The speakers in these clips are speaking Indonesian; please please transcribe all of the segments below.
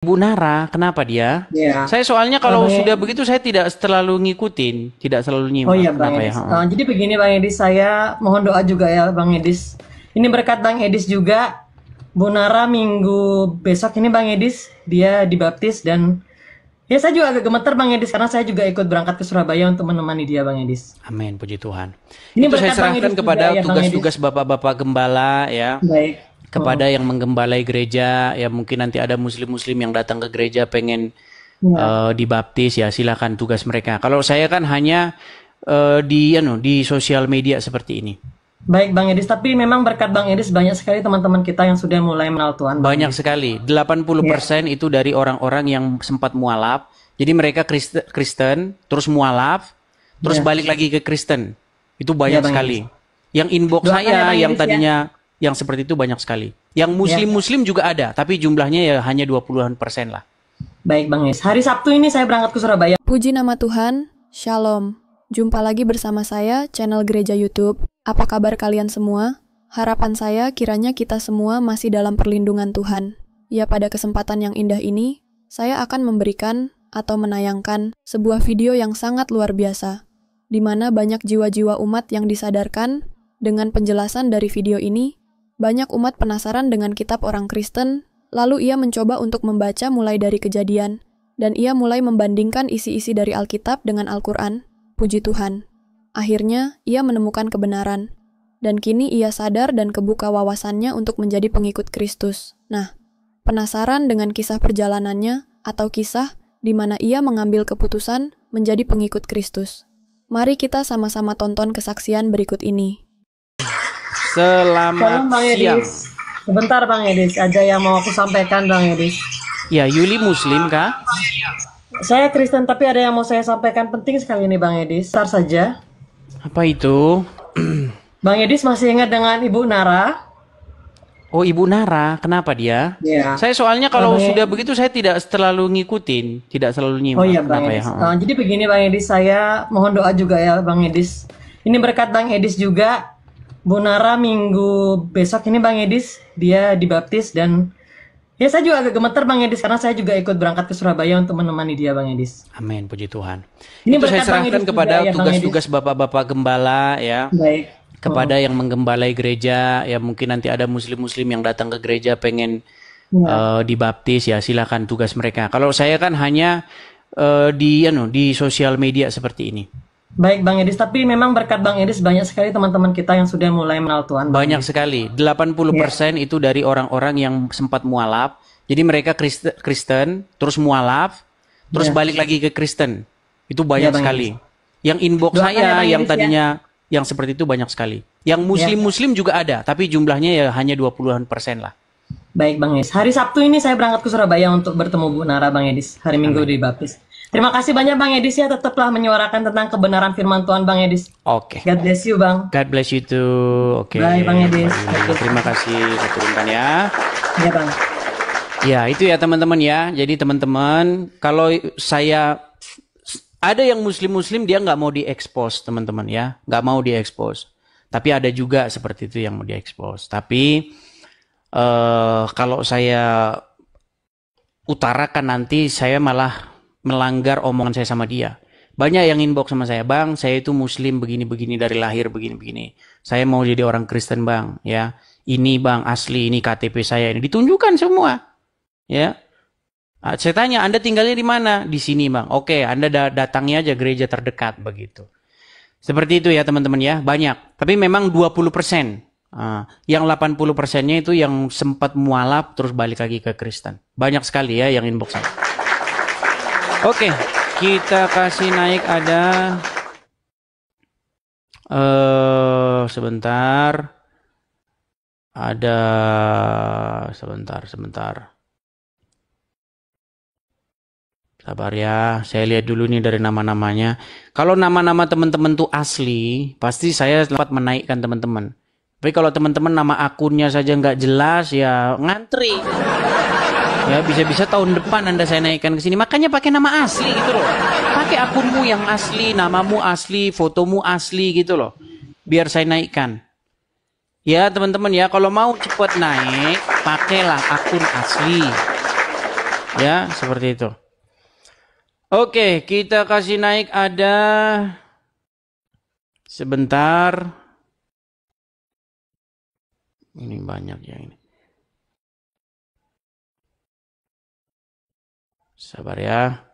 Bu Nara, kenapa dia? Iya. Saya soalnya Oh, kalau Bang sudah E- begitu saya tidak terlalu ngikutin, tidak selalu oh nyimak. iya Bang Kenapa ya? Edis. Heeh. Jadi begini Bang Edis, saya mohon doa juga ya Bang Edis. Ini berkat Bang Edis juga, Bu Nara minggu besok ini Bang Edis, dia dibaptis dan ya saya juga agak gemeter Bang Edis karena saya juga ikut berangkat ke Surabaya untuk menemani dia Bang Edis. Amin, puji Tuhan. Ini Itu saya berkat Bang serahkan Edis juga kepada ya Bang Edis. tugas-tugas bapak-bapak gembala ya, Baik. Oh, kepada yang menggembalai gereja, ya mungkin nanti ada muslim-muslim yang datang ke gereja pengen ya. dibaptis, ya silakan tugas mereka. Kalau saya kan hanya di sosial media seperti ini. Baik Bang Edis, tapi memang berkat Bang Edis banyak sekali teman-teman kita yang sudah mulai mengenal Tuhan Bang Banyak Edis. sekali, Ya. 80% itu dari orang-orang yang sempat mualaf. Jadi mereka Kristen, terus mualaf, terus Ya. balik lagi ke Kristen. Itu Ya banyak Bang Edis. sekali. Yang inbox Doakan ya saya Bang yang Edis ya. tadinya yang seperti itu banyak sekali. Yang Ya. muslim-muslim juga ada, tapi jumlahnya ya hanya 20-an% lah. Baik Bang Edis. Hari Sabtu ini saya berangkat ke Surabaya. Puji nama Tuhan, Shalom. Jumpa lagi bersama saya, channel Gereja YouTube. Apa kabar kalian semua? Harapan saya kiranya kita semua masih dalam perlindungan Tuhan. Ya, pada kesempatan yang indah ini, saya akan memberikan atau menayangkan sebuah video yang sangat luar biasa, di mana banyak jiwa-jiwa umat yang disadarkan dengan penjelasan dari video ini. Banyak umat penasaran dengan kitab orang Kristen, lalu ia mencoba untuk membaca mulai dari Kejadian, dan ia mulai membandingkan isi-isi dari Alkitab dengan Al-Quran. Puji Tuhan. Akhirnya, ia menemukan kebenaran. Dan kini ia sadar dan kebuka wawasannya untuk menjadi pengikut Kristus. Nah, penasaran dengan kisah perjalanannya atau kisah di mana ia mengambil keputusan menjadi pengikut Kristus. Mari kita sama-sama tonton kesaksian berikut ini. Selamat Shalom Bang siang. Edis. Sebentar Bang Edis, ada yang mau aku sampaikan Bang Edis. Ya, Yuli muslim kah? Saya Kristen tapi ada yang mau saya sampaikan penting sekali ini Bang Edis. Bentar saja. Apa itu? Bang Edis masih ingat dengan Ibu Nara? Oh, Ibu Nara, kenapa dia? Iya. Saya soalnya Oh, kalau Bang sudah Edis. begitu saya tidak terlalu ngikutin, tidak selalu Oh nyimak. iya Bang Kenapa ya? Edis. Heeh. Jadi begini Bang Edis, saya mohon doa juga ya Bang Edis. Ini berkat Bang Edis juga, Bu Nara minggu besok ini Bang Edis, dia dibaptis dan ya saya juga agak gemeter Bang Edis karena saya juga ikut berangkat ke Surabaya untuk menemani dia Bang Edis. Amin, puji Tuhan. Ini Itu saya berkat Bang serahkan Edis juga kepada ya Bang Edis. tugas-tugas bapak-bapak gembala ya, Baik. kepada yang menggembalai gereja, ya mungkin nanti ada muslim-muslim yang datang ke gereja pengen Ya. dibaptis, ya silakan tugas mereka. Kalau saya kan hanya di sosial media seperti ini. Baik Bang Edis, tapi memang berkat Bang Edis banyak sekali teman-teman kita yang sudah mulai mengenal Tuhan Bang Banyak Edis. sekali, 80% itu dari orang-orang yang sempat mualaf. Jadi mereka Kristen, terus mualaf, terus Ya. balik lagi ke Kristen. Itu Ya banyak Bang sekali. Edis. Yang inbox Doakan ya saya Bang yang Edis ya. tadinya yang seperti itu banyak sekali. Yang Ya. muslim-muslim juga ada, tapi jumlahnya ya hanya 20-an% lah. Baik Bang Edis. Hari Sabtu ini saya berangkat ke Surabaya untuk bertemu Bu Nara Bang Edis. Hari Minggu dibaptis. Terima kasih banyak Bang Edis ya, tetaplah menyuarakan tentang kebenaran firman Tuhan Bang Edis. Oke. God bless you Bang. God bless you too. Oke. Bye Bang Edis. Baik, terima kasih. Saya turunkan ya. Ya Bang. Ya, itu ya teman-teman ya. Jadi teman-teman, kalau saya ada yang muslim-muslim dia nggak mau diekspos teman-teman ya, nggak mau diekspos. Tapi ada juga seperti itu yang mau diekspos. Tapi kalau saya utarakan nanti saya malah melanggar omongan saya sama dia. Banyak yang inbox sama saya, Bang, saya itu muslim begini-begini dari lahir begini-begini. Saya mau jadi orang Kristen, Bang, ya. Ini Bang asli, ini KTP saya, ini ditunjukkan semua, ya. Saya tanya, Anda tinggalnya di mana? Di sini, Bang. Oke, Anda datangi aja gereja terdekat begitu. Seperti itu ya teman-teman ya, banyak. Tapi memang 20%. Yang 80%-nya itu yang sempat mualaf terus balik lagi ke Kristen. Banyak sekali ya yang inbox saya. Oke, kita kasih naik ada sebentar. Ada sebentar. Sabar ya, saya lihat dulu nih dari nama-namanya. Kalau nama-nama teman-teman tuh asli, pasti saya dapat menaikkan teman-teman. Tapi kalau teman-teman nama akunnya saja nggak jelas, ya ngantri. Ya bisa-bisa tahun depan Anda saya naikkan ke sini. Makanya pakai nama asli gitu loh. Pakai akunmu yang asli, namamu asli, fotomu asli gitu loh. Biar saya naikkan. Ya teman-teman ya, kalau mau cepat naik, pakailah akun asli. Ya, seperti itu. Oke, kita kasih naik ada sebentar. Ini banyak ya ini. Sabar ya.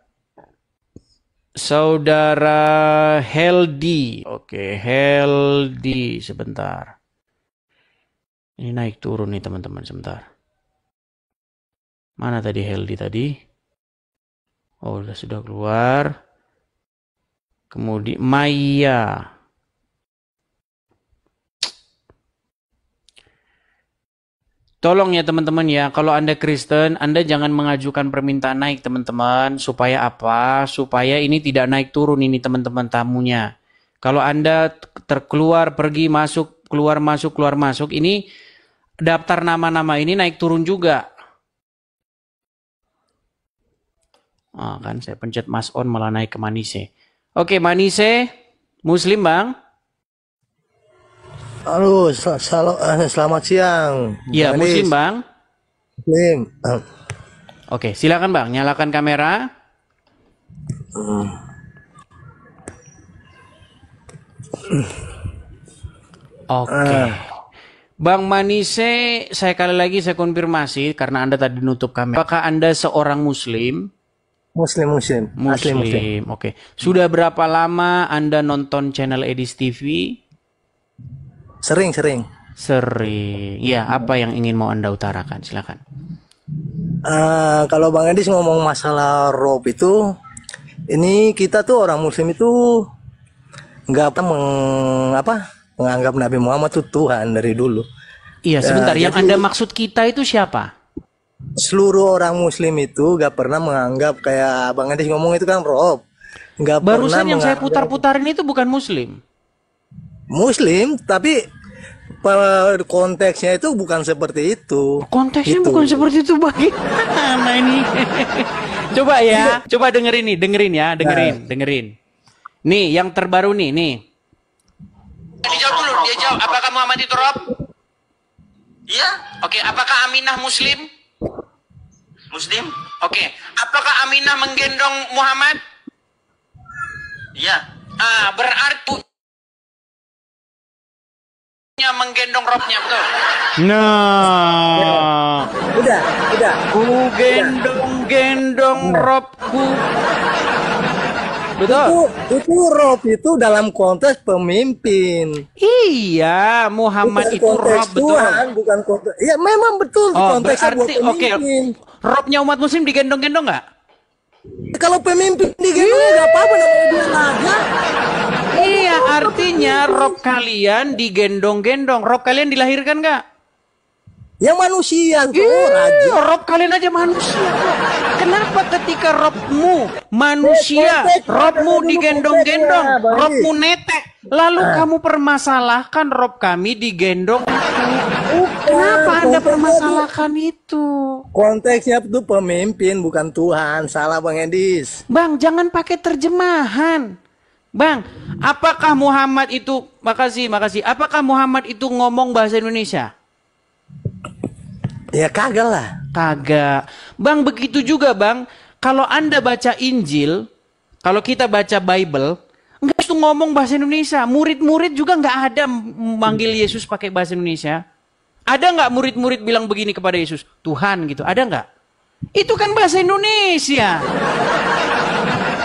Saudara Heldi. Oke, Heldi sebentar. Ini naik turun nih teman-teman sebentar. Mana tadi Heldi tadi? Oh, sudah keluar. Kemudian Maya. Tolong ya teman-teman ya, kalau Anda Kristen, Anda jangan mengajukan permintaan naik teman-teman. Supaya apa? Supaya ini tidak naik turun ini teman-teman tamunya. Kalau Anda terkeluar, pergi, masuk, keluar, masuk, ini daftar nama-nama ini naik turun juga. Oh, kan saya pencet mas on malah naik ke Manise. Oke, Manise, Muslim bang? Halo, selamat siang. Iya, Muslim bang. Muslim. Oke, silakan bang, nyalakan kamera. Oke. Bang Manise, saya konfirmasi karena Anda tadi nutup kamera. Apakah Anda seorang Muslim? Muslim. Asli Muslim. Oke. Sudah berapa lama Anda nonton channel Edis TV? Sering. Ya, apa yang ingin mau Anda utarakan? Silakan. Kalau Bang Edis ngomong masalah rob itu, ini kita tuh orang Muslim itu nggak menganggap Nabi Muhammad itu Tuhan dari dulu. Iya, sebentar. Yang Anda maksud kita itu siapa? Seluruh orang Muslim itu gak pernah menganggap kayak Bang Edis ngomong itu kan rob. Barusan yang saya putar-putarin itu bukan Muslim. Muslim, tapi konteksnya itu bukan seperti itu. Konteksnya bukan seperti itu bagaimana ini? Coba ya, coba dengerin ya, dengerin. Nih, yang terbaru nih. Dijawab dulu, dia jawab. Apakah Muhammad itu rob? Iya. Oke, apakah Aminah Muslim? Muslim? Oke. Apakah Aminah menggendong Muhammad? Iya. Berarti menggendong robnya, betul? Nah. Udah. Ku gendong robku. Betul. Itu rob itu dalam konteks pemimpin. Iya, Muhammad bukan itu rob, betul. Tuhan, bukan konteks. Ya memang betul konteksnya buat pemimpin. Robnya umat Muslim digendong-gendong nggak? Kalau pemimpin digendong nggak apa-apa, namanya dia naga. Iya, artinya rob kalian digendong-gendong. Rob kalian dilahirkan nggak? Yang manusia raja. Rob kalian aja manusia. Kenapa ketika robmu manusia, robmu digendong-gendong, robmu netek, lalu kamu permasalahkan rob kami digendong? Kenapa Anda permasalahkan itu? Konteksnya itu pemimpin bukan Tuhan. Salah Bang Edis. Bang, jangan pakai terjemahan. Bang, apakah Muhammad itu, makasih. Apakah Muhammad itu ngomong bahasa Indonesia? Ya kagak lah. Kagak. Bang, begitu juga bang. Kalau Anda baca Injil, kalau kita baca Bible, nggak harus ngomong bahasa Indonesia. Murid-murid juga nggak ada manggil Yesus pakai bahasa Indonesia. Ada nggak murid-murid bilang begini kepada Yesus? Tuhan gitu. Ada nggak? Itu kan bahasa Indonesia.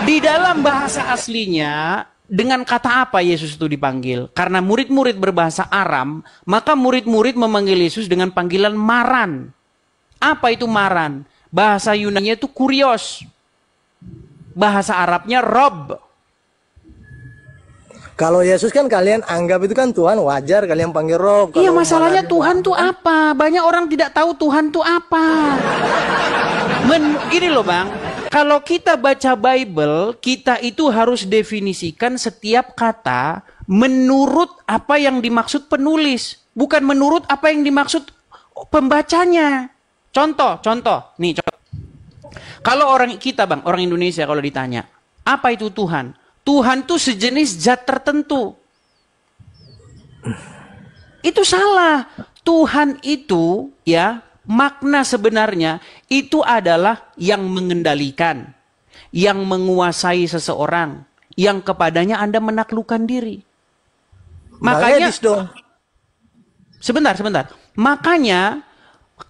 Di dalam bahasa aslinya, dengan kata apa Yesus itu dipanggil? Karena murid-murid berbahasa Aram, maka murid-murid memanggil Yesus dengan panggilan Maran. Apa itu Maran? Bahasa Yunani itu Kurios. Bahasa Arabnya Rob. Kalau Yesus kan kalian anggap itu kan Tuhan, wajar kalian panggil Rob. Iya, masalahnya Tuhan tuh apa? Banyak orang tidak tahu Tuhan tuh apa. Gini loh bang, kalau kita baca Bible, kita itu harus definisikan setiap kata menurut apa yang dimaksud penulis. Bukan menurut apa yang dimaksud pembacanya. Contoh. Kalau orang kita bang, orang Indonesia kalau ditanya, apa itu Tuhan? Tuhan itu sejenis zat tertentu. Itu salah. Tuhan itu ya, makna sebenarnya itu adalah yang mengendalikan, yang menguasai seseorang, yang kepadanya Anda menaklukkan diri. Makanya, sebentar. Makanya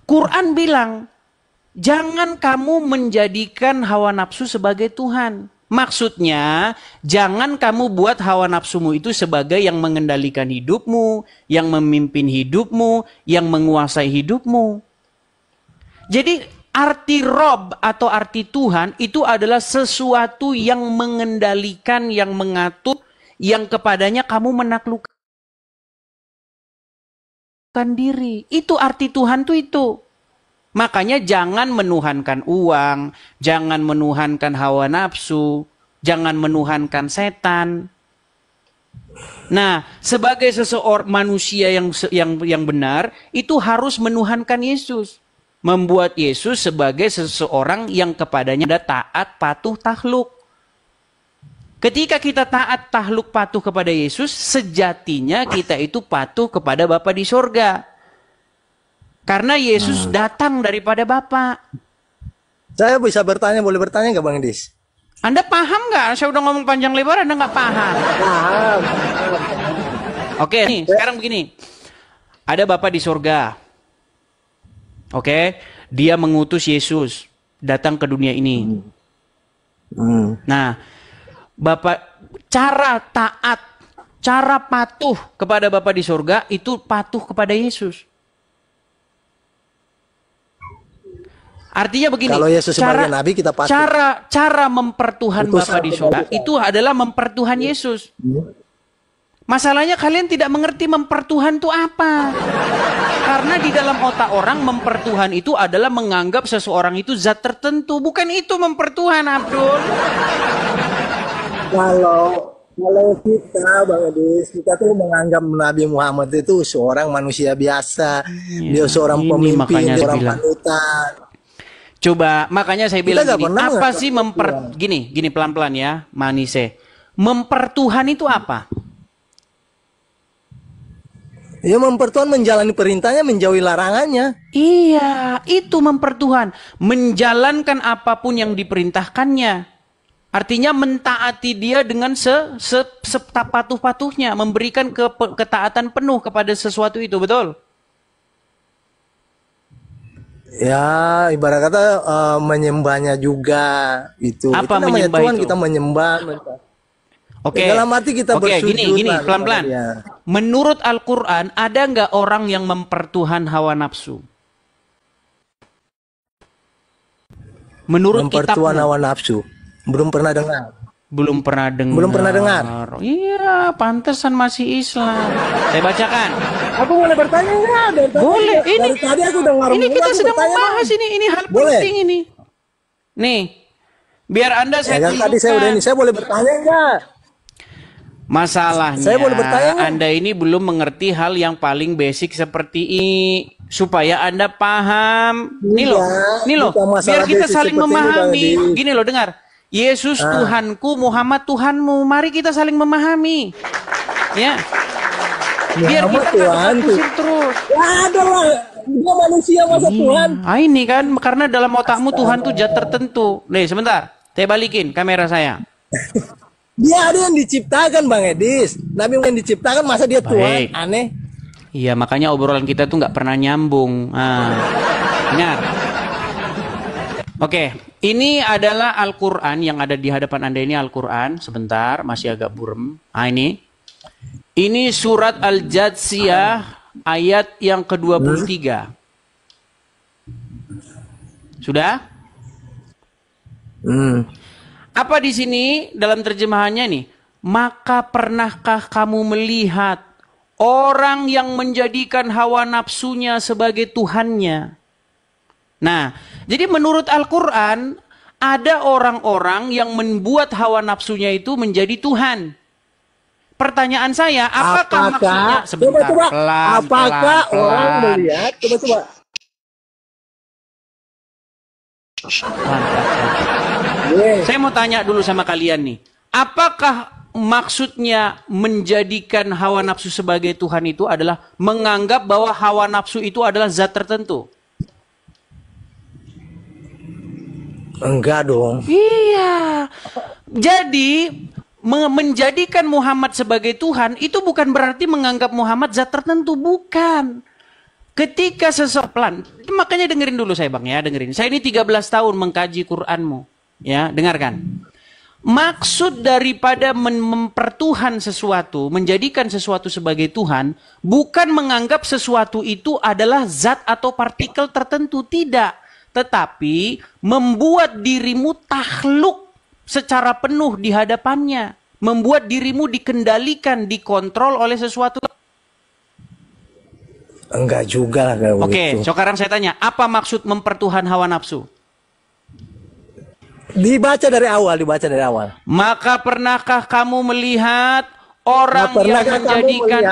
Quran bilang, jangan kamu menjadikan hawa nafsu sebagai Tuhan. Maksudnya, jangan kamu buat hawa nafsumu itu sebagai yang mengendalikan hidupmu, yang memimpin hidupmu, yang menguasai hidupmu. Jadi, arti Rob atau arti Tuhan itu adalah sesuatu yang mengendalikan, yang mengatur, yang kepadanya kamu menaklukkan diri. Itu arti Tuhan tuh itu. Makanya jangan menuhankan uang, jangan menuhankan hawa nafsu, jangan menuhankan setan. Nah, sebagai seseorang manusia yang benar, itu harus menuhankan Yesus. Membuat Yesus sebagai seseorang yang kepadanya ada taat, patuh, takluk. Ketika kita taat, takluk, patuh kepada Yesus, sejatinya kita itu patuh kepada Bapa di sorga. Karena Yesus datang daripada Bapa. Saya bisa bertanya, boleh bertanya nggak Bang Edis? Anda paham nggak? Saya udah ngomong panjang lebar, Anda nggak paham. Paham. Oke, nih sekarang begini. Ada Bapa di sorga. Oke, dia mengutus Yesus datang ke dunia ini. Nah, Bapak, cara taat, cara patuh kepada Bapa di sorga itu patuh kepada Yesus. Artinya begini, kalau Yesus sebagai nabi kita patuh. Cara mempertuhan Bapa di sorga itu adalah mempertuhan Yesus. Masalahnya kalian tidak mengerti mempertuhan itu apa. Karena di dalam otak orang mempertuhan itu adalah menganggap seseorang itu zat tertentu. Bukan itu mempertuhan, Abdul. Kalau kita, Bang Edis, kita tuh menganggap Nabi Muhammad itu seorang manusia biasa. Dia seorang pemimpin, dia seorang panutan. Coba, makanya saya bilang gini, apa sih gini pelan-pelan ya, Manise. Mempertuhan itu apa? Ya mempertuhan menjalani perintahnya, menjauhi larangannya. Iya, itu mempertuhan. Menjalankan apapun yang diperintahkannya. Artinya mentaati dia dengan sepatuh-patuhnya. Memberikan ketaatan penuh kepada sesuatu itu, betul? Ya, ibarat kata menyembahnya juga itu. Apa itu namanya menyembah Tuhan, itu? kita menyembah. Oke. Dalam arti kita bersujud. Gini, pelan-pelan. Menurut Al-Quran, ada nggak orang yang mempertuhan hawa nafsu? Menurut mempertuhan kitabmu? hawa nafsu. Belum pernah dengar. Belum pernah dengar. Belum pernah dengar. Iya, pantesan masih Islam. Saya bacakan. Aku boleh bertanya nggak? Boleh. Dari tadi aku dengar. Ini kita sedang membahas ini hal penting ini. Nih, biar Anda saya tadi saya udah ini, saya boleh bertanya nggak? Masalahnya, saya boleh bertanya nggak? Anda ini belum mengerti hal yang paling basic seperti ini. Supaya Anda paham. Nih loh, biar kita saling memahami. Gini loh, dengar. Yesus Tuhanku, Muhammad Tuhanmu. Mari kita saling memahami. Ya. Biar kita Tuhan pusing terus. Ya ada lah. Dia manusia masa Tuhan. Ah, ini kan karena dalam otakmu Tuhan tuh zat tertentu. Nih, sebentar. Saya balikin kamera saya. Dia ada yang diciptakan, Bang Edis. Nabi yang diciptakan, masa dia Tuhan? Aneh. Iya, makanya obrolan kita tuh nggak pernah nyambung. Ingat. Oke, ini adalah Al-Quran yang ada di hadapan Anda ini Al-Quran. Sebentar, masih agak burem. Ini. Ini surat Al-Jatsiyah ayat yang ke-23. Sudah? Apa di sini dalam terjemahannya nih? Maka pernahkah kamu melihat orang yang menjadikan hawa nafsunya sebagai Tuhannya? Nah, jadi menurut Al-Quran, ada orang-orang yang membuat hawa nafsunya itu menjadi Tuhan. Pertanyaan saya, apakah maksudnya? Sebentar, apakah orang melihat? Coba. Saya mau tanya dulu sama kalian nih. Apakah maksudnya menjadikan hawa nafsu sebagai Tuhan itu adalah menganggap bahwa hawa nafsu itu adalah zat tertentu? Enggak dong. Iya. Jadi menjadikan Muhammad sebagai Tuhan itu bukan berarti menganggap Muhammad zat tertentu, bukan. Ketika seseorang, makanya dengerin dulu saya Bang ya, dengerin. Saya ini 13 tahun mengkaji Qur'anmu. Ya, dengarkan. Maksud daripada mempertuhan sesuatu, menjadikan sesuatu sebagai Tuhan, bukan menganggap sesuatu itu adalah zat atau partikel tertentu, tidak. Tetapi membuat dirimu takluk secara penuh di hadapannya. Membuat dirimu dikendalikan, dikontrol oleh sesuatu. Enggak juga lah kayak begitu. Oke, sekarang saya tanya, apa maksud mempertuhan hawa nafsu? Dibaca dari awal. Maka pernahkah kamu melihat orang yang menjadikan...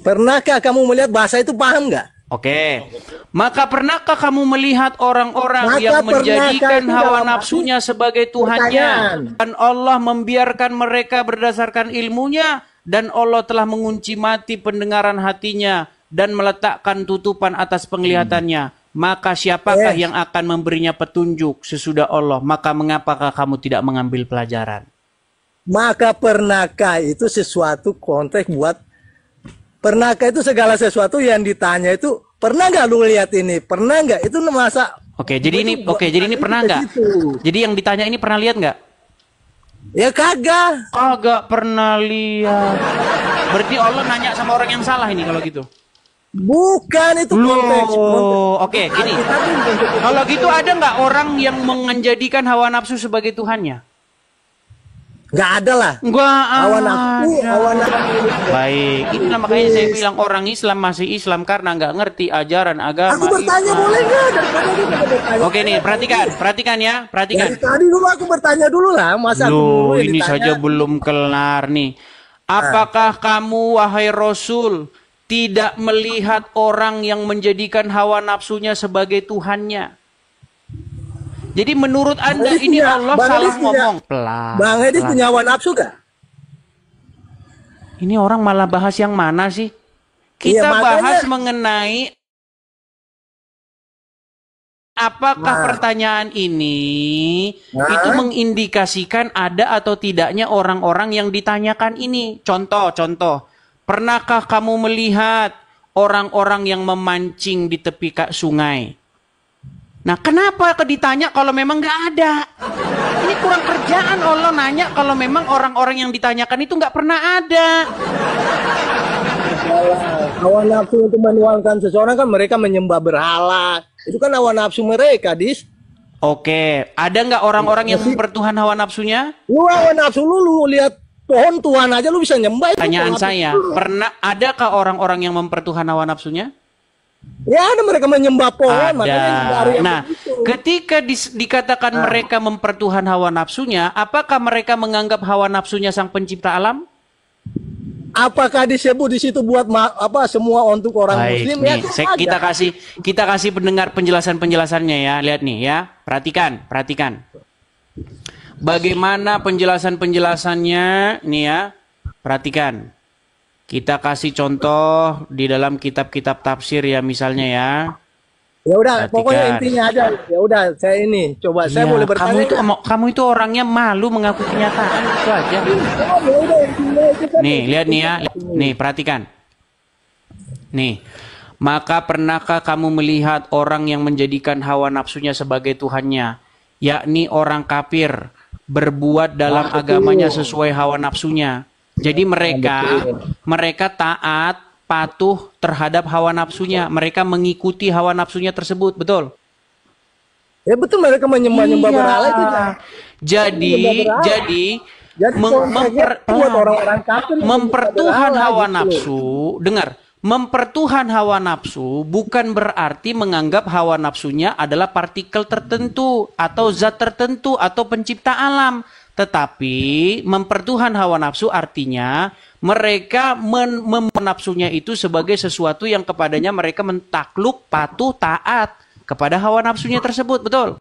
Pernahkah kamu melihat bahasa itu paham nggak? Oke. Maka pernahkah kamu melihat orang-orang yang menjadikan hawa nafsunya sebagai Tuhannya? Dan Allah membiarkan mereka berdasarkan ilmunya. Dan Allah telah mengunci mati pendengaran hatinya. Dan meletakkan tutupan atas penglihatannya. Maka siapakah yang akan memberinya petunjuk sesudah Allah? Maka mengapakah kamu tidak mengambil pelajaran? Maka pernahkah itu sesuatu konteks buat pernahkah itu segala sesuatu yang ditanya itu pernah nggak lu lihat ini? Pernah nggak? Itu masa? Jadi ini pernah nggak? Jadi yang ditanya ini pernah lihat nggak? Ya kagak. Kagak pernah lihat. Berarti Allah nanya sama orang yang salah ini kalau gitu. Bukan itu konteks. Oke, gini. Kalau gitu ada nggak orang yang menjadikan hawa nafsu sebagai Tuhannya? Nggak ada lah. Hawa nafsu. Baik, itulah makanya saya bilang orang Islam masih Islam karena nggak ngerti ajaran agama. Aku bertanya Islam. boleh nggak? Oke nih, perhatikan ya, perhatikan. Dari tadi dulu aku bertanya dulu lah, masa Loh, ini saja belum kelar nih. Apakah kamu wahai Rasul tidak melihat orang yang menjadikan hawa nafsunya sebagai Tuhannya? Jadi menurut Anda ini Allah salah ngomong. Pelan. Bang Edis punya hawa nafsu gak? Ini orang malah bahas yang mana sih? Kita bahas mengenai apakah pertanyaan ini itu mengindikasikan ada atau tidaknya orang-orang yang ditanyakan ini. Contoh. Pernahkah kamu melihat orang-orang yang memancing di tepi sungai? Nah, kenapa ditanya kalau memang nggak ada? Ini kurang kerjaan Allah nanya kalau memang orang-orang yang ditanyakan itu nggak pernah ada. Hawa nafsu untuk menuangkan seseorang kan mereka menyembah berhala. Itu kan hawa nafsu mereka, Dis. Oke, ada nggak orang-orang yang mempertuhan hawa nafsunya? Lu hawa nafsu lu lihat pohon Tuhan aja lu bisa nyembah. Pertanyaan saya, adakah orang-orang yang mempertuhan hawa nafsunya? Ya ada, mereka menyembah pohon. Ada. Nah, ketika dikatakan mereka mempertuhan hawa nafsunya, apakah mereka menganggap hawa nafsunya sang pencipta alam? Apakah disebut di situ buat semua untuk orang Muslim? Nih, kita kasih pendengar penjelasannya ya. Lihat nih ya, perhatikan. Bagaimana penjelasannya nih ya? Perhatikan. Kita kasih contoh di dalam kitab-kitab tafsir ya misalnya ya. Ya udah, pokoknya intinya aja. Ya udah, saya ini coba saya boleh bertanya. Kamu itu orangnya malu mengaku kenyataan itu aja. Nih, lihat nih ya. Nih, perhatikan. Nih. Maka pernahkah kamu melihat orang yang menjadikan hawa nafsunya sebagai Tuhannya, yakni orang kafir, berbuat dalam agamanya sesuai hawa nafsunya. Jadi mereka taat, patuh terhadap hawa nafsunya. Mereka mengikuti hawa nafsunya tersebut, betul? Ya betul, mereka menyembah berhala itu. Jadi mempertuhan hawa nafsu. Dengar, mempertuhan hawa nafsu bukan berarti menganggap hawa nafsunya adalah partikel tertentu atau zat tertentu atau pencipta alam. Tetapi mempertuhan hawa nafsu artinya mereka nafsunya itu sebagai sesuatu yang kepadanya mereka mentakluk, patuh, taat kepada hawa nafsunya tersebut, betul?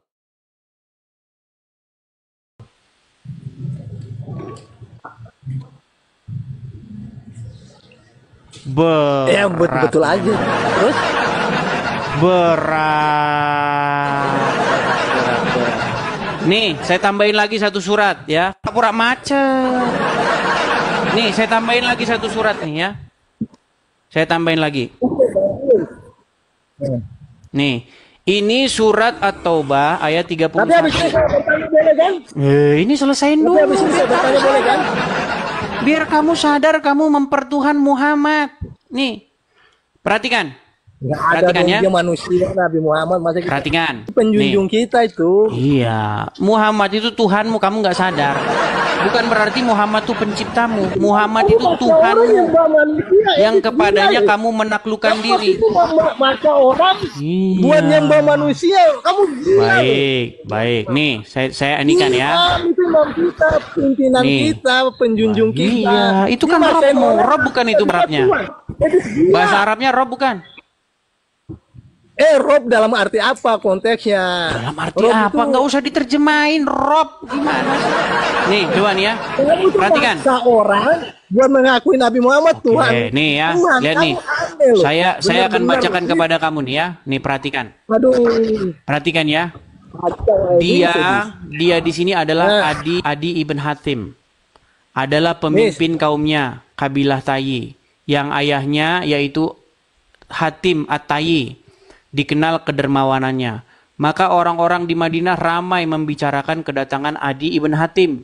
Ya betul aja. Terus berat. Nih, saya tambahin lagi satu surat ya. Pura macet. Nih, saya tambahin lagi satu surat nih ya. Saya tambahin lagi. Nih, ini surat At-Taubah ayat 31. Tapi habis itu saya bertanya boleh kan? Ini selesain Tapi dulu. habis itu saya bertanya boleh kan? Biar kamu sadar kamu mempertuhan Muhammad. Nih, perhatikan. Nggak ada Perhatikan dong, ya. dia manusia Nabi Muhammad, masa kita Perhatikan. penjunjung kita itu. Iya, Muhammad itu Tuhanmu, kamu nggak sadar. Bukan berarti Muhammad itu penciptamu. Muhammad itu Orang Tuhanmu yang manusia yang itu kepadanya gila, kamu menaklukkan kamu diri. itu maka orang Iya. buat nyembah manusia, kamu gila. Baik, baik. Nih, saya ini kan ya. Imam itu imam kita, pimpinan Nih. kita, penjunjung kita. Iya, itu kan Dia masain Robmu. orang, Rob bukan itu berarnya. Jadi gila. Bahasa Arabnya Rob bukan? Rob dalam arti apa konteksnya? Dalam arti Rob apa? itu- Nggak usah diterjemahin, Rob. Gimana sih? Nih, coba nih ya. Kamu itu Perhatikan. maksa orang buat mengakui Nabi Muhammad Tuhan. Oke, nih ya. Tuhan, Lihat kamu nih. aneh loh. Saya akan Benar-benar. bacakan kepada kamu nih ya. Nih perhatikan. Aduh. Perhatikan ya. Kacau ini. Dia di sini adalah Adi ibn Hatim. Adalah pemimpin kaumnya, kabilah Tayyi, yang ayahnya yaitu Hatim At-Tayyi, dikenal kedermawanannya. Maka orang-orang di Madinah ramai membicarakan kedatangan Adi ibn Hatim.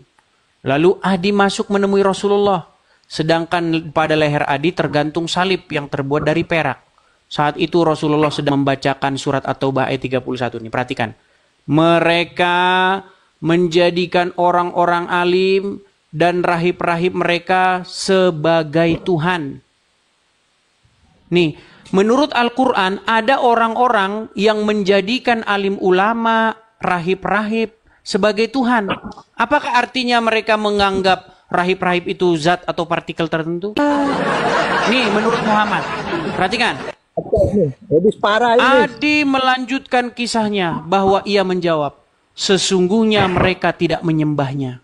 Lalu Adi masuk menemui Rasulullah. Sedangkan pada leher Adi tergantung salib yang terbuat dari perak. Saat itu Rasulullah sedang membacakan surat At-Taubah ayat 31. Nih, perhatikan. Mereka menjadikan orang-orang alim dan rahib-rahib mereka sebagai Tuhan. Nih, menurut Al-Quran ada orang-orang yang menjadikan alim ulama, rahib-rahib sebagai Tuhan. Apakah artinya mereka menganggap rahib-rahib itu zat atau partikel tertentu? Nih, menurut Muhammad. Perhatikan. Habis parah ini. Adi melanjutkan kisahnya bahwa ia menjawab, sesungguhnya mereka tidak menyembahnya.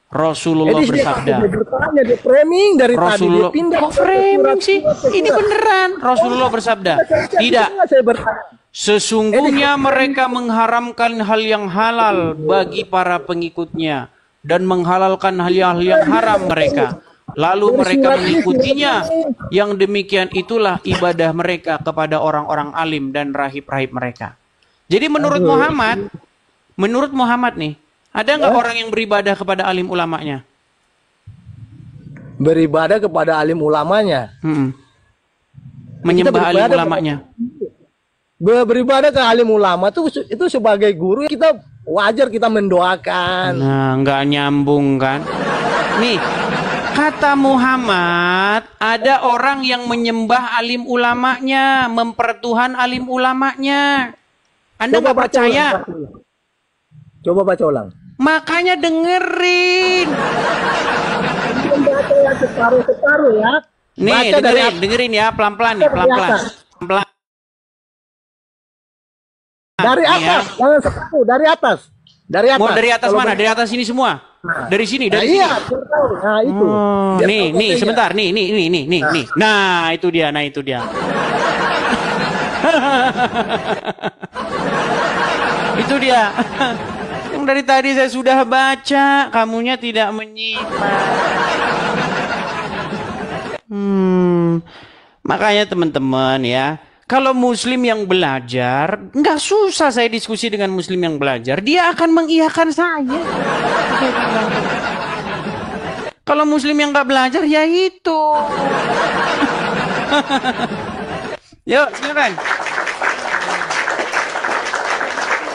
Rasulullah bersabda. Dia bertanya, dia framing dari Rasulullah, tadi dia pindah. kok framing sih? Ini beneran. Rasulullah bersabda, tidak. Saya bertanya. Sesungguhnya mereka mengharamkan hal yang halal bagi para pengikutnya dan menghalalkan hal-hal yang haram mereka. Lalu mereka mengikutinya. Yang demikian itulah ibadah mereka kepada orang-orang alim dan rahib-rahib mereka. Jadi menurut Muhammad nih, ada nggak orang yang beribadah kepada alim ulamanya? Beribadah kepada alim ulamanya. Menyembah alim beribadah ulamanya. Beribadah ke alim ulama itu sebagai guru kita wajar kita mendoakan. Nah, nggak nyambung kan? Nih, kata Muhammad, ada orang yang menyembah alim ulamanya, mempertuhan alim ulamanya. Anda nggak percaya? Coba baca ulang. Makanya dengerin. Baca yang separuh-separuh ya. Nih, Baca dari dengerin ya, pelan-pelan nih, pelan-pelan. Pelan. Dari Nih atas, ya. jangan separuh, dari atas. Dari atas. Mau dari atas Kalau mana? baca- Dari atas sini semua. Dari sini, Nah, dari iya, sini. biar tahu. Nah, itu. Oh, Biar nih, tahu nih, katanya. sebentar, nih. Nah, itu dia, Itu dia. Yang dari tadi saya sudah baca, kamunya tidak menyimak. Makanya teman-teman ya, kalau muslim yang belajar, nggak susah saya diskusi dengan muslim yang belajar. Dia akan mengiyakan saya. Kalau muslim yang nggak belajar, ya itu. Yuk, silakan.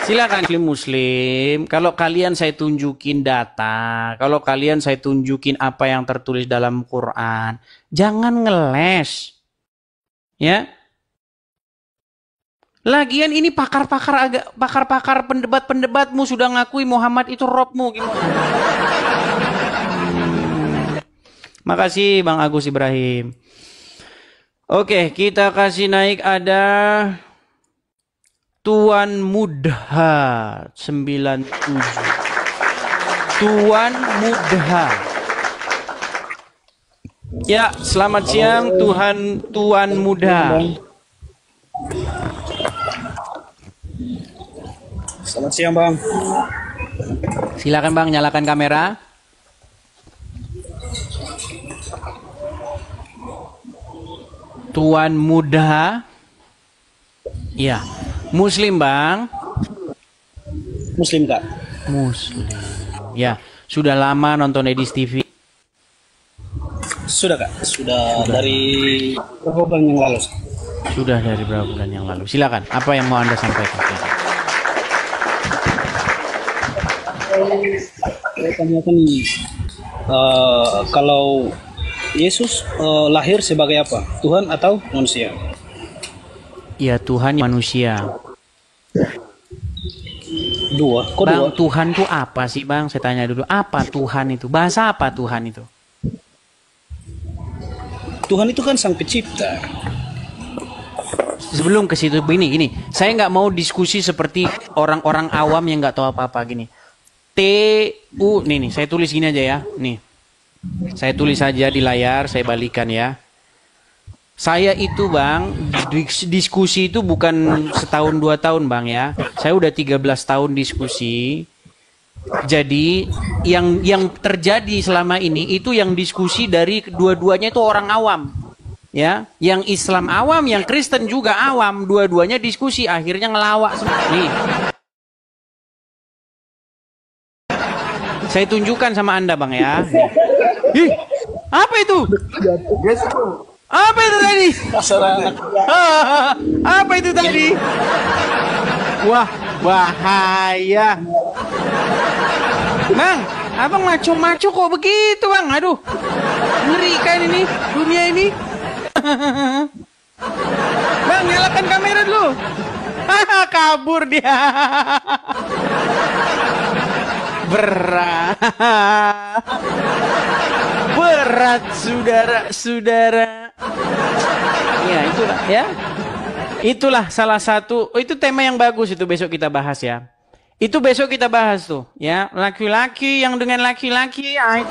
Silakan muslim. Kalau kalian saya tunjukin data, kalau kalian saya tunjukin apa yang tertulis dalam Quran, jangan ngeles. Ya. Lagian ini pakar-pakar pendebat-pendebatmu sudah ngakui Muhammad itu Robmu gimana? Makasih Bang Agus Ibrahim. Oke, kita kasih naik ada Tuan Mudha 97. Tuan Mudha. Ya, selamat siang Tuan Mudha. Selamat siang Bang. Silakan Bang, nyalakan kamera. Tuan muda. Ya, Muslim Bang. Muslim Kak. Muslim. Ya, sudah lama nonton Edis TV. Sudah Kak, sudah dari beberapa bulan yang lalu. Sudah dari beberapa bulan yang lalu. Silakan, apa yang mau Anda sampaikan? Saya tanyakan kalau Yesus lahir sebagai apa? Tuhan atau manusia? Ya, Tuhan manusia. Dua. Kok Bang, dua? Tuhan itu apa sih Bang? Saya tanya dulu. Apa Tuhan itu? Bahasa apa Tuhan itu? Tuhan itu kan sang pencipta. Sebelum ke situ gini. Saya nggak mau diskusi seperti orang-orang awam yang nggak tahu apa-apa gini. Nih, saya tulis gini aja ya. Nih, saya tulis saja di layar, saya balikan ya. Saya itu Bang, diskusi itu bukan setahun 2 tahun Bang ya. Saya udah 13 tahun diskusi. Jadi yang terjadi selama ini itu yang diskusi dari dua-duanya itu orang awam. Ya, yang Islam awam, yang Kristen juga awam, dua-duanya diskusi akhirnya ngelawak semua. Nih. Saya tunjukkan sama Anda Bang ya. Ih, apa itu? Apa itu tadi? Apa itu tadi? Wah, bahaya. Bang, abang maco-maco kok begitu Bang? Aduh, ngeri kan ini, dunia ini. Bang, nyalakan kamera dulu. Kabur dia. Berat saudara-saudara. Ya, itulah ya. Itulah salah satu, itu tema yang bagus itu besok kita bahas ya. Itu besok kita bahas tuh, ya. Laki-laki yang dengan laki-laki, ya.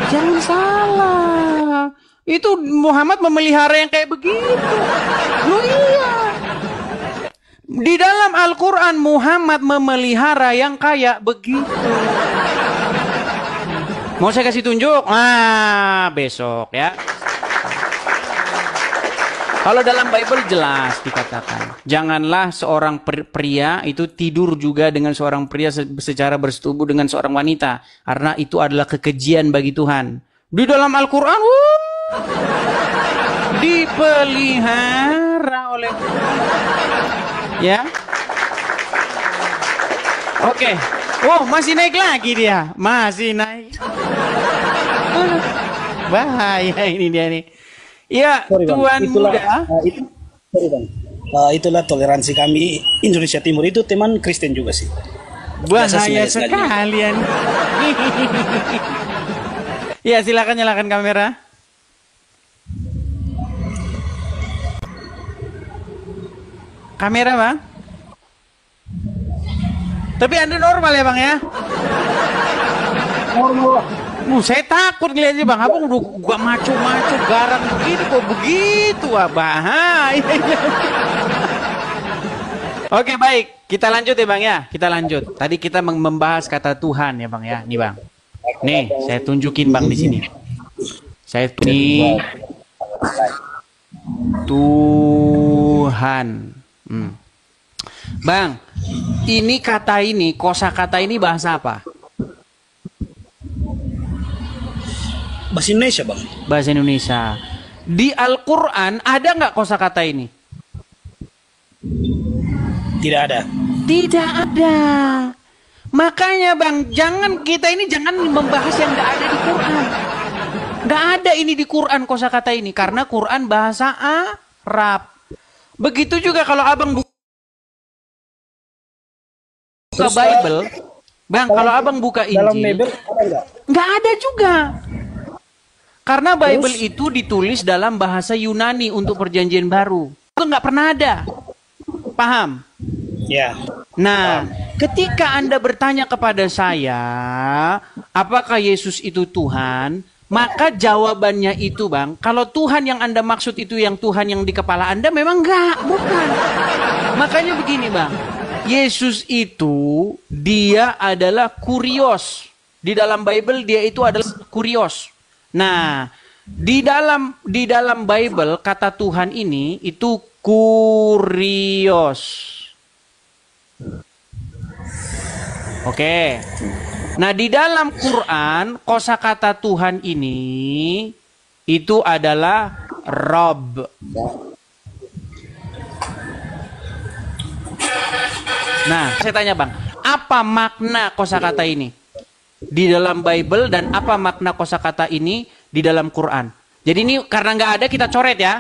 Jangan salah. Itu Muhammad memelihara yang kayak begitu. Loh iya. Di dalam Al-Quran Muhammad memelihara yang kayak begitu. Mau saya kasih tunjuk? Besok ya. Kalau dalam Bible jelas dikatakan, janganlah seorang pria itu tidur juga dengan seorang pria secara bersetubuh dengan seorang wanita, karena itu adalah kekejian bagi Tuhan. Di dalam Al-Quran, dipelihara oleh ya. Oke. Oh, masih naik lagi dia. Masih naik. Bahaya ini dia nih. Ya, Sorry, Tuan itulah, muda. Sorry Bang. Itulah toleransi kami Indonesia Timur, itu teman Kristen juga sih. Bahaya sekalian. Ya, silakan nyalakan kamera. Kamera Bang. Tapi Anda normal ya Bang ya? Normal. Saya takut ngeliatnya Bang. Abang udah gua maco-maco garang begitu kok begitu. Bahaya. Oke baik, kita lanjut ya Bang ya. Kita lanjut. Tadi kita membahas kata Tuhan ya Bang ya. Nih Bang. Nih, saya tunjukin Bang di sini. Saya nih Tuhan. Bang, ini kata ini, kosakata ini bahasa apa? Bahasa Indonesia Bang. Bahasa Indonesia. Di Al-Quran ada nggak kosakata ini? Tidak ada. Tidak ada. Makanya Bang, kita jangan membahas yang nggak ada di Quran. Nggak ada ini di Quran kosakata ini, karena Quran bahasa Arab. Begitu juga kalau abang buka Bible, Bang, kalau abang buka Injil, nggak ada juga. Karena Bible itu ditulis dalam bahasa Yunani untuk perjanjian baru. Itu nggak pernah ada. Paham? Ya. Nah, ketika Anda bertanya kepada saya, apakah Yesus itu Tuhan? Maka jawabannya itu Bang, kalau Tuhan yang Anda maksud itu yang Tuhan yang di kepala Anda, memang enggak, bukan. Makanya begini Bang, Yesus itu dia adalah kurios. Di dalam Bible dia itu adalah kurios. Nah, di dalam Bible kata Tuhan ini itu kurios. Oke. Nah, di dalam Quran kosakata Tuhan ini itu adalah Rob. Nah, saya tanya Bang, apa makna kosakata ini di dalam Bible dan apa makna kosakata ini di dalam Quran? Jadi ini karena nggak ada kita coret ya.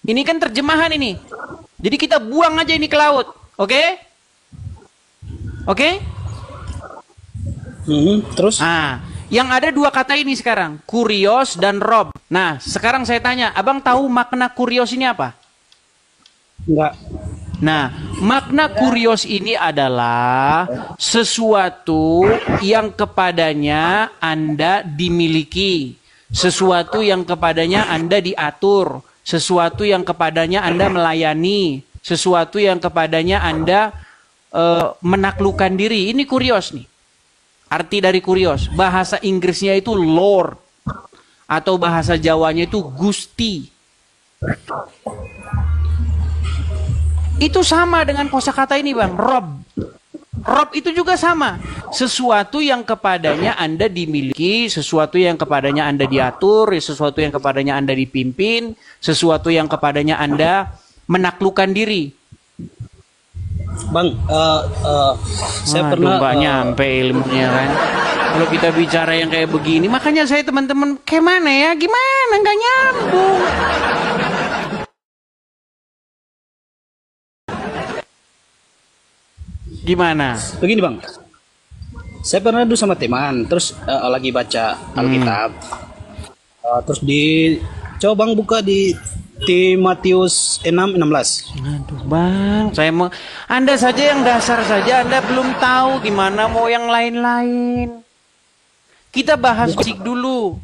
Ini kan terjemahan ini. Jadi kita buang aja ini ke laut, oke? Oke? Terus? Nah, yang ada dua kata ini sekarang, kurios dan rob. Nah, sekarang saya tanya, Abang tahu makna kurios ini apa? Enggak. Nah, makna kurios ini adalah sesuatu yang kepadanya Anda dimiliki, sesuatu yang kepadanya Anda diatur, sesuatu yang kepadanya Anda melayani, sesuatu yang kepadanya Anda menaklukkan diri. Ini kurios nih. Arti dari kurios, bahasa Inggrisnya itu Lord, atau bahasa Jawanya itu Gusti. Itu sama dengan kosakata ini Bang, Rob. Rob itu juga sama. Sesuatu yang kepadanya Anda dimiliki, sesuatu yang kepadanya Anda diatur, sesuatu yang kepadanya Anda dipimpin, sesuatu yang kepadanya Anda menaklukkan diri. Bang, saya pernah nggak nyampe ilmunya kan. Kalau kita bicara yang kayak begini, makanya saya teman-teman, kayak mana ya, gimana nggak nyambung. Gimana? begini Bang. Saya pernah dulu sama teman, terus lagi baca Alkitab. Terus coba Bang buka di Matius 6:16. Aduh Bang, saya mau Anda saja yang dasar saja, Anda belum tahu gimana mau yang lain-lain. Kita bahas dulu.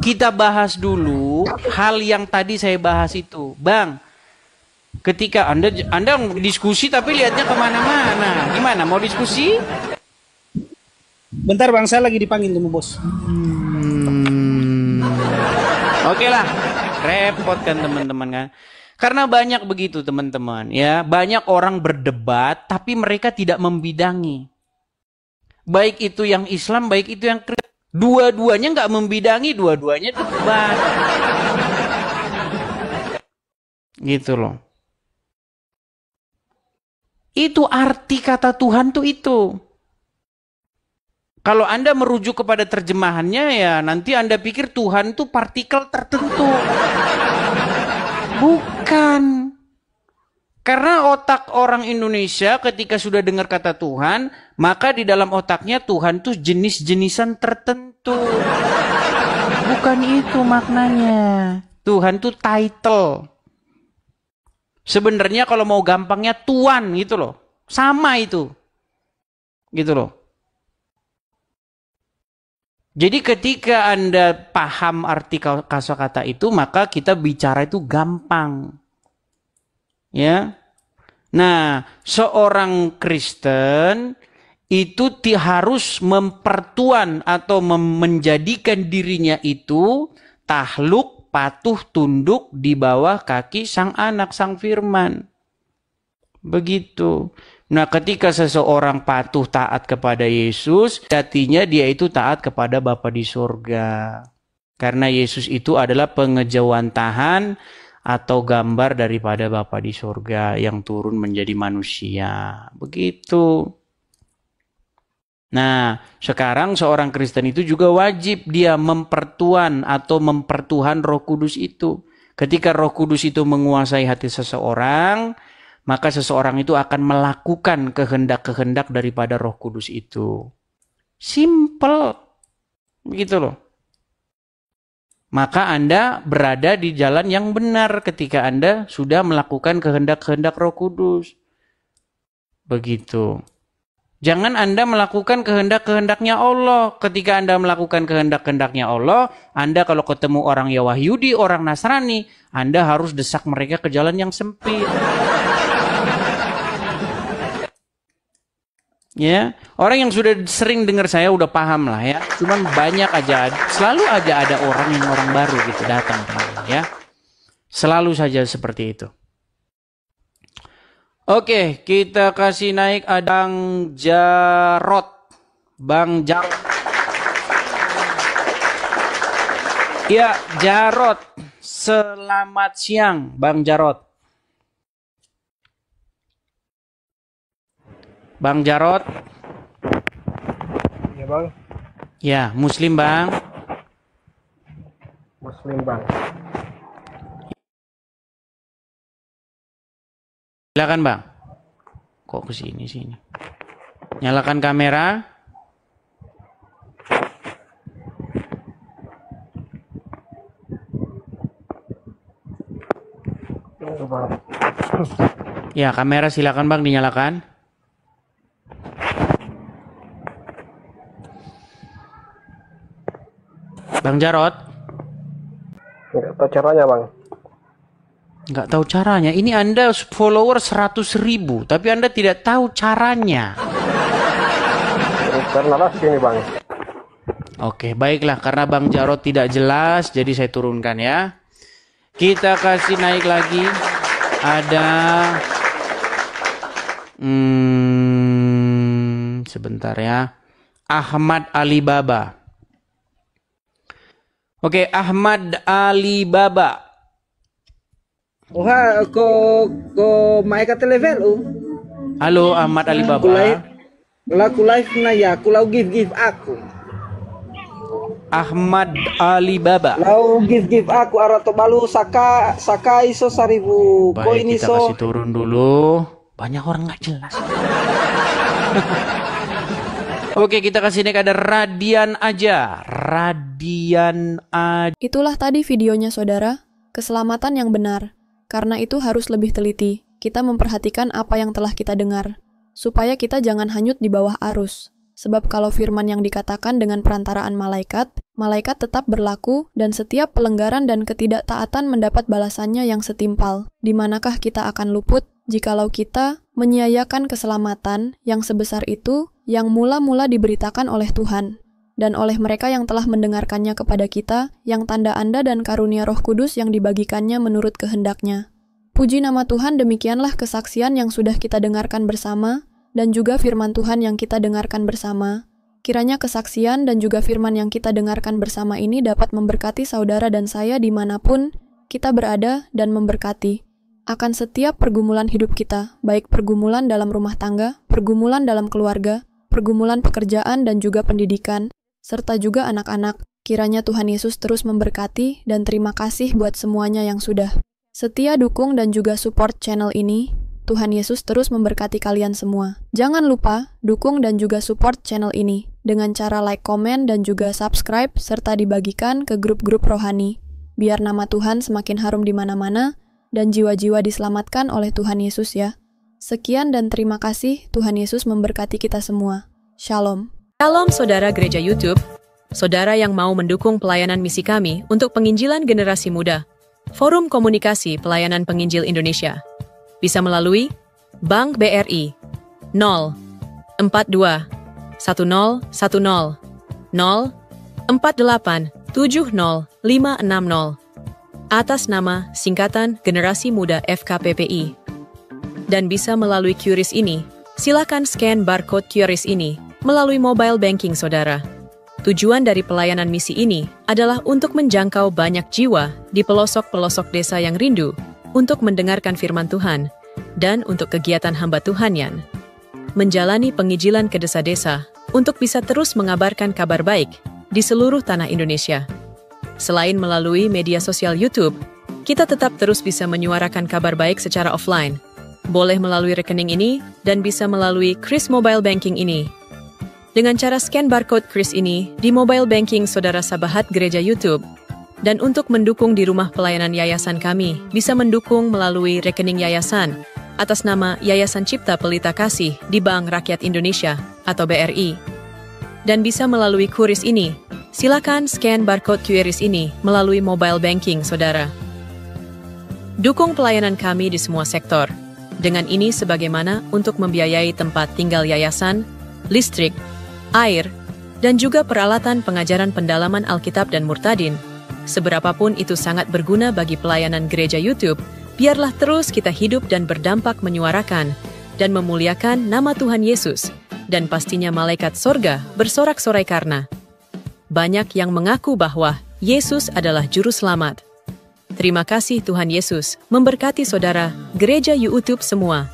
Kita bahas dulu hal yang tadi saya bahas itu. Bang, ketika Anda diskusi tapi lihatnya kemana-mana. Gimana, mau diskusi? Bentar Bang, saya lagi dipanggil sama bos. Oke lah, repot kan teman-teman kan. Karena banyak begitu teman-teman ya. Banyak orang berdebat tapi mereka tidak membidangi. Baik itu yang Islam, baik itu yang Kristen. Dua-duanya nggak membidangi, dua-duanya debat. Gitu loh. Itu arti kata Tuhan tuh itu. Kalau Anda merujuk kepada terjemahannya ya nanti Anda pikir Tuhan itu partikel tertentu. Bukan. Karena otak orang Indonesia ketika sudah dengar kata Tuhan, maka di dalam otaknya Tuhan itu jenis-jenisan tertentu. Bukan itu maknanya. Tuhan itu title. Sebenarnya kalau mau gampangnya Tuan gitu loh. Sama itu. Gitu loh. Jadi ketika Anda paham arti kosakata itu, maka kita bicara itu gampang. Ya. Nah, seorang Kristen itu harus mempertuan atau menjadikan dirinya itu tahluk, patuh, tunduk di bawah kaki sang anak, sang firman. Begitu. Nah, ketika seseorang patuh taat kepada Yesus, artinya dia itu taat kepada Bapa di surga. Karena Yesus itu adalah pengejawantahan atau gambar daripada Bapa di surga yang turun menjadi manusia. Begitu. Nah, sekarang seorang Kristen itu juga wajib dia mempertuan atau mempertuhan Roh Kudus itu. Ketika Roh Kudus itu menguasai hati seseorang, maka seseorang itu akan melakukan kehendak-kehendak daripada Roh Kudus itu. Simple. Begitu loh. Maka Anda berada di jalan yang benar ketika Anda sudah melakukan kehendak-kehendak Roh Kudus. Begitu. Jangan Anda melakukan kehendak-kehendaknya Allah. Ketika Anda melakukan kehendak-kehendaknya Allah, Anda kalau ketemu orang Yahudi, orang Nasrani, Anda harus desak mereka ke jalan yang sempit. Ya, orang yang sudah sering dengar saya udah paham lah ya. Cuman banyak aja, selalu aja ada orang baru gitu datang, teman-teman ya. Selalu saja seperti itu. Oke, kita kasih naik ada Bang Jarot. Bang Jarot. Ya, Jarot. Selamat siang, Bang Jarot. Bang Jarot. Ya bang. Ya, Muslim bang. Muslim bang. Silakan bang. Kok ke sini sini? Nyalakan kamera. Ya, kamera silakan bang dinyalakan. Bang Jarot. Nggak tahu caranya bang. Nggak tahu caranya. Ini Anda follower 100.000, tapi Anda tidak tahu caranya. Karena lah sini bang. Oke, baiklah. Karena Bang Jarot tidak jelas, jadi saya turunkan ya. Kita kasih naik lagi. Ada... sebentar ya. Ahmad Alibaba. Oke, Ahmad Alibaba. Oha, ko mai ka level Halo Ahmad Alibaba. Laku live na ya, kulau give aku. Ahmad Alibaba. Lau give aku arato balu saka iso 1.000 koin Baik, kita iso. kasih turun dulu. Banyak orang nggak jelas. Oke, kita kasih naik ada Radian aja. Radian aja. Itulah tadi videonya saudara, keselamatan yang benar. Karena itu harus lebih teliti, kita memperhatikan apa yang telah kita dengar, supaya kita jangan hanyut di bawah arus. Sebab kalau firman yang dikatakan dengan perantaraan malaikat, malaikat tetap berlaku dan setiap pelanggaran dan ketidaktaatan mendapat balasannya yang setimpal. Di manakah kita akan luput jikalau kita menyia-nyiakan keselamatan yang sebesar itu yang mula-mula diberitakan oleh Tuhan dan oleh mereka yang telah mendengarkannya kepada kita, yang tanda-anda dan karunia Roh Kudus yang dibagikannya menurut kehendaknya. Puji nama Tuhan, demikianlah kesaksian yang sudah kita dengarkan bersama, dan juga firman Tuhan yang kita dengarkan bersama. Kiranya kesaksian dan juga firman yang kita dengarkan bersama ini dapat memberkati saudara dan saya dimanapun kita berada dan memberkati akan setiap pergumulan hidup kita, baik pergumulan dalam rumah tangga, pergumulan dalam keluarga, pergumulan pekerjaan dan juga pendidikan, serta juga anak-anak. Kiranya Tuhan Yesus terus memberkati dan terima kasih buat semuanya yang sudah setia dukung dan juga support channel ini. Tuhan Yesus terus memberkati kalian semua. Jangan lupa dukung dan juga support channel ini dengan cara like, komen, dan juga subscribe serta dibagikan ke grup-grup rohani. Biar nama Tuhan semakin harum di mana-mana dan jiwa-jiwa diselamatkan oleh Tuhan Yesus ya. Sekian dan terima kasih. Tuhan Yesus memberkati kita semua. Shalom. Shalom saudara gereja YouTube, saudara yang mau mendukung pelayanan misi kami untuk penginjilan generasi muda. Forum Komunikasi Pelayanan Penginjil Indonesia bisa melalui Bank BRI 042 1010 048 70560 atas nama singkatan Generasi Muda FKPPI. Dan bisa melalui QRIS ini, silakan scan barcode QRIS ini melalui mobile banking saudara. Tujuan dari pelayanan misi ini adalah untuk menjangkau banyak jiwa di pelosok-pelosok desa yang rindu untuk mendengarkan firman Tuhan dan untuk kegiatan hamba Tuhan yang menjalani penginjilan ke desa-desa untuk bisa terus mengabarkan kabar baik di seluruh tanah Indonesia. Selain melalui media sosial YouTube, kita tetap terus bisa menyuarakan kabar baik secara offline. Boleh melalui rekening ini dan bisa melalui QRIS Mobile Banking ini. Dengan cara scan barcode QRIS ini di mobile banking saudara sahabat gereja YouTube. Dan untuk mendukung di rumah pelayanan yayasan kami, bisa mendukung melalui rekening yayasan atas nama Yayasan Cipta Pelita Kasih di Bank Rakyat Indonesia atau BRI. Dan bisa melalui QRIS ini, silakan scan barcode QRIS ini melalui mobile banking saudara. Dukung pelayanan kami di semua sektor. Dengan ini sebagaimana untuk membiayai tempat tinggal yayasan, listrik, air, dan juga peralatan pengajaran pendalaman Alkitab dan Murtadin. Seberapapun itu sangat berguna bagi pelayanan gereja YouTube, biarlah terus kita hidup dan berdampak menyuarakan dan memuliakan nama Tuhan Yesus, dan pastinya malaikat sorga bersorak-sorai karena banyak yang mengaku bahwa Yesus adalah Juru Selamat. Terima kasih Tuhan Yesus, memberkati saudara, gereja YouTube semua.